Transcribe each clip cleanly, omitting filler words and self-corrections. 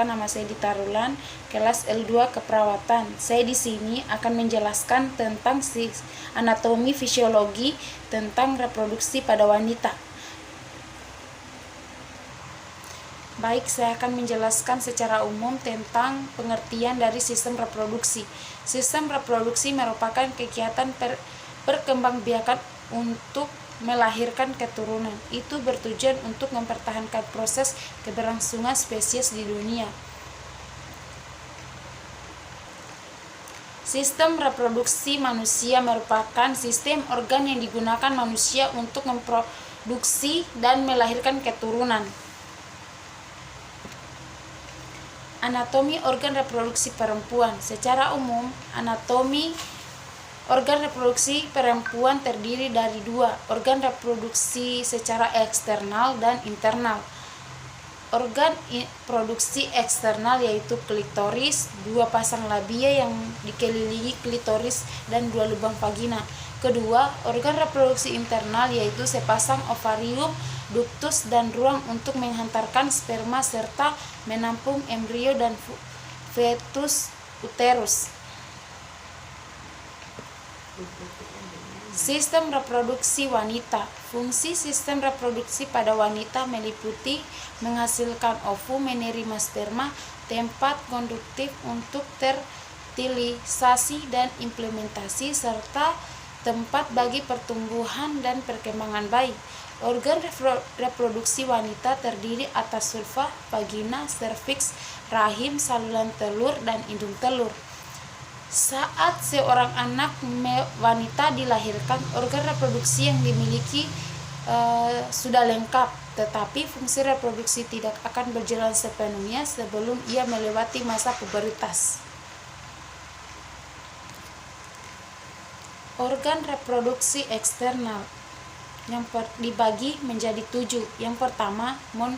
Nama saya Dita Rulan, kelas L2 keperawatan. Saya di sini akan menjelaskan tentang anatomi fisiologi tentang reproduksi pada wanita. Baik, saya akan menjelaskan secara umum tentang pengertian dari sistem reproduksi. Sistem reproduksi merupakan kegiatan perkembangbiakan untuk melahirkan keturunan. Itu bertujuan untuk mempertahankan proses keberlangsungan spesies di dunia. Sistem reproduksi manusia merupakan sistem organ yang digunakan manusia untuk memproduksi dan melahirkan keturunan. Anatomi organ reproduksi perempuan. Secara umum, anatomi organ reproduksi perempuan terdiri dari dua, organ reproduksi secara eksternal dan internal. Organ produksi eksternal yaitu klitoris, dua pasang labia yang dikelilingi klitoris dan dua lubang vagina. Kedua, organ reproduksi internal yaitu sepasang ovarium, ductus dan ruang untuk menghantarkan sperma serta menampung embrio dan fetus uterus. Sistem reproduksi wanita. Fungsi sistem reproduksi pada wanita meliputi menghasilkan ovum, menerima sperma, tempat konduktif untuk fertilisasi dan implementasi, serta tempat bagi pertumbuhan dan perkembangan bayi. Organ reproduksi wanita terdiri atas vulva, vagina, serviks, rahim, saluran telur, dan indung telur. Saat seorang anak wanita dilahirkan, organ reproduksi yang dimiliki sudah lengkap, tetapi fungsi reproduksi tidak akan berjalan sepenuhnya sebelum ia melewati masa pubertas. Organ reproduksi eksternal yang dibagi menjadi 7. Yang pertama, mons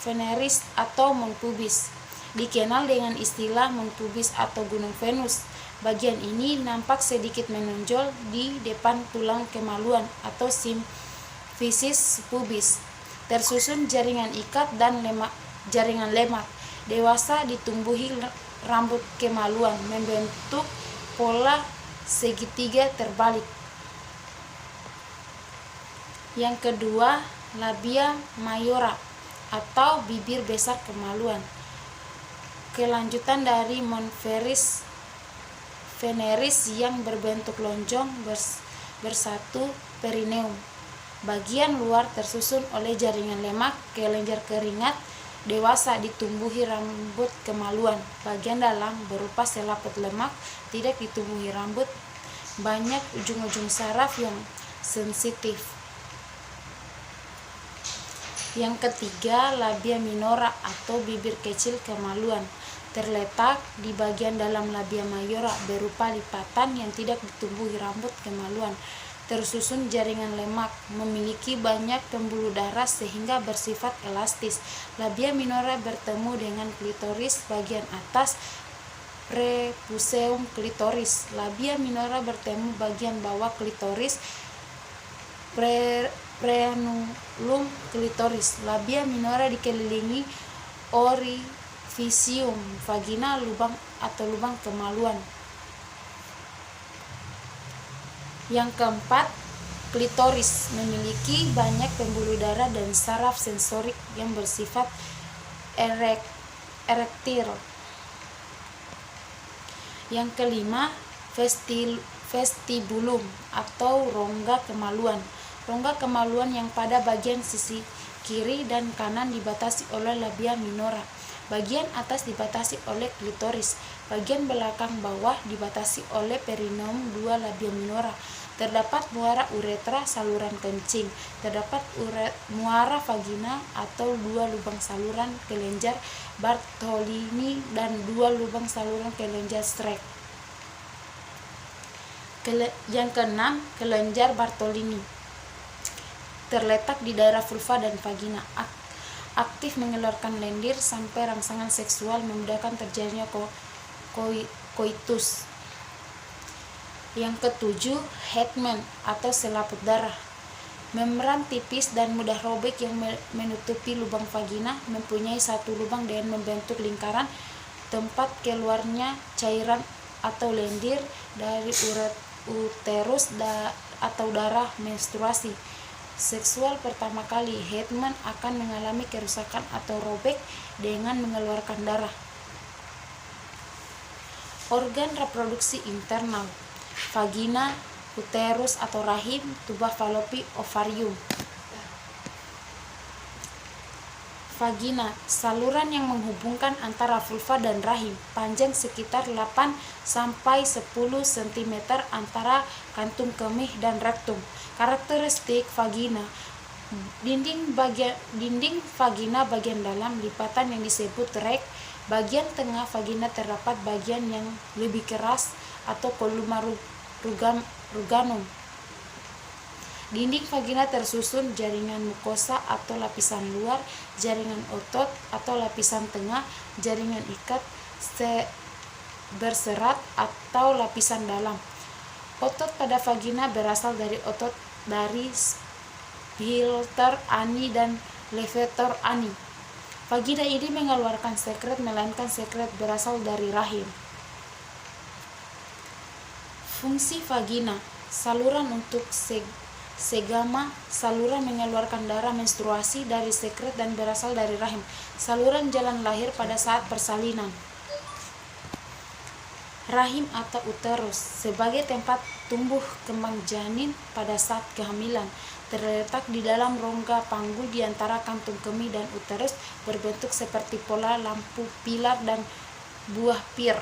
veneris atau mons pubis, dikenal dengan istilah mons pubis atau gunung Venus. Bagian ini nampak sedikit menonjol di depan tulang kemaluan atau symphysis pubis. Tersusun jaringan ikat dan jaringan lemak. Dewasa ditumbuhi rambut kemaluan membentuk pola segitiga terbalik. Yang kedua, labia mayora atau bibir besar kemaluan. Kelanjutan dari mons veneris yang berbentuk lonjong bersatu perineum. Bagian luar tersusun oleh jaringan lemak. Kelenjar keringat. Dewasa ditumbuhi rambut kemaluan. Bagian dalam berupa selaput lemak, tidak ditumbuhi rambut. Banyak ujung-ujung saraf yang sensitif. Yang ketiga, labia minora atau bibir kecil kemaluan. Terletak di bagian dalam labia mayora, berupa lipatan yang tidak ditumbuhi rambut kemaluan. Tersusun jaringan lemak, memiliki banyak pembuluh darah sehingga bersifat elastis. Labia minora bertemu dengan klitoris bagian atas, prepuceum klitoris. Labia minora bertemu bagian bawah klitoris, frenulum klitoris. Labia minora dikelilingi orificium vagina, lubang atau lubang kemaluan. Yang keempat, klitoris memiliki banyak pembuluh darah dan saraf sensorik yang bersifat erektil. Yang kelima, vestibulum atau rongga kemaluan. Rongga kemaluan yang pada bagian sisi kiri dan kanan dibatasi oleh labia minora. Bagian atas dibatasi oleh klitoris. Bagian belakang bawah dibatasi oleh perineum dua labia minora. Terdapat muara uretra, saluran kencing. Terdapat muara vagina atau dua lubang saluran kelenjar Bartolini dan dua lubang saluran kelenjar Schreck. Yang keenam, kelenjar Bartolini terletak di daerah vulva dan vagina. Aktif mengeluarkan lendir sampai rangsangan seksual, memudahkan terjadinya koitus. Yang ketujuh, Hetman atau selaput darah. Membran tipis dan mudah robek yang menutupi lubang vagina mempunyai satu lubang dengan membentuk lingkaran tempat keluarnya cairan atau lendir dari uterus atau darah menstruasi. Seksual pertama kali, Hetman akan mengalami kerusakan atau robek dengan mengeluarkan darah. Organ reproduksi internal: vagina, uterus atau rahim, tuba falopi, ovarium. Vagina, saluran yang menghubungkan antara vulva dan rahim, panjang sekitar 8-10 cm antara kantung kemih dan rektum. Karakteristik vagina: dinding vagina bagian dalam lipatan yang disebut rek. Bagian tengah vagina terdapat bagian yang lebih keras atau columna ruganum. Dinding vagina tersusun jaringan mukosa atau lapisan luar, jaringan otot atau lapisan tengah, jaringan ikat berserat atau lapisan dalam. Otot pada vagina berasal dari otot dari sphincter ani dan levator ani. Vagina ini mengeluarkan sekret, melainkan sekret berasal dari rahim. Fungsi vagina: saluran untuk segama, saluran mengeluarkan darah menstruasi dari sekret dan berasal dari rahim. Saluran jalan lahir pada saat persalinan. Rahim atau uterus sebagai tempat tumbuh kembang janin pada saat kehamilan, terletak di dalam rongga panggul di antara kantung kemih dan uterus, berbentuk seperti pola lampu pilar dan buah pir.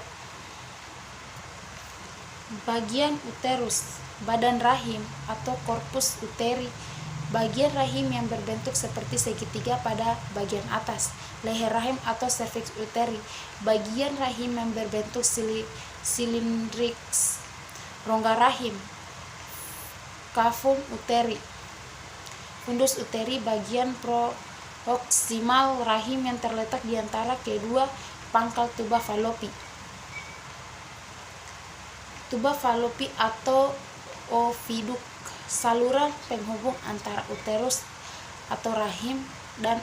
Bagian uterus: badan rahim atau corpus uteri, bagian rahim yang berbentuk seperti segitiga pada bagian atas. Leher rahim atau cervix uteri, bagian rahim yang berbentuk silindriks. Rongga rahim, cavum uteri. Fundus uteri, bagian proksimal rahim yang terletak di antara kedua pangkal tuba falopi. Tuba falopi atau oviduk, saluran penghubung antara uterus atau rahim dan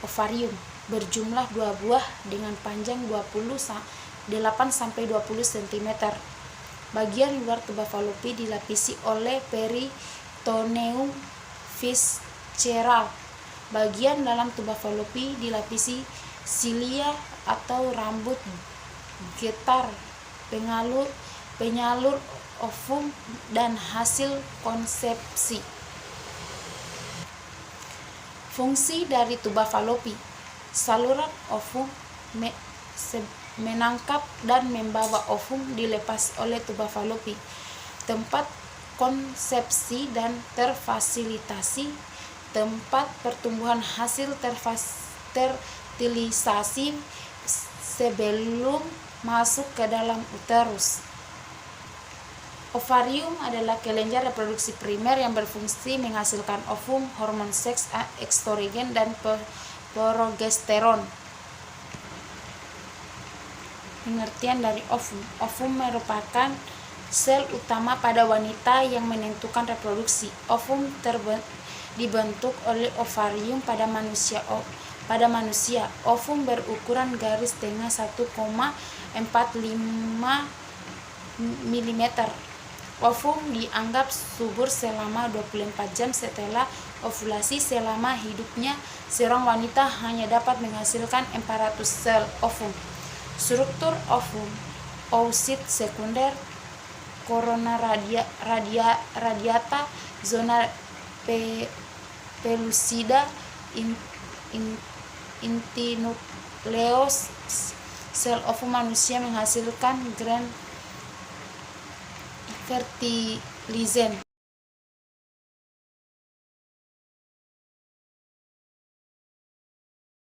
ovarium, berjumlah 2 buah dengan panjang 8-20 cm. Bagian luar tuba falopi dilapisi oleh peritoneum visceral. Bagian dalam tuba falopi dilapisi silia atau rambut getar, penyalur ovum dan hasil konsepsi. Fungsi dari tuba falopi: saluran ovum menangkap dan membawa ovum dilepas oleh tuba falopi. Tempat konsepsi dan terfasilitasi: tempat pertumbuhan hasil terfertilisasi sebelum masuk ke dalam uterus. Ovarium adalah kelenjar reproduksi primer yang berfungsi menghasilkan ovum, hormon seks, estrogen, dan progesteron. Pengertian dari ovum: ovum merupakan sel utama pada wanita yang menentukan reproduksi. Ovum dibentuk oleh ovarium pada manusia. Ovum berukuran garis tengah 1,45 mm. Ovum dianggap subur selama 24 jam setelah ovulasi. Selama hidupnya, seorang wanita hanya dapat menghasilkan 400 sel ovum. Struktur ovum: oosit sekunder, corona radiata, zona pellucida, intinukleus. Sel ovum manusia menghasilkan gland fertilizen.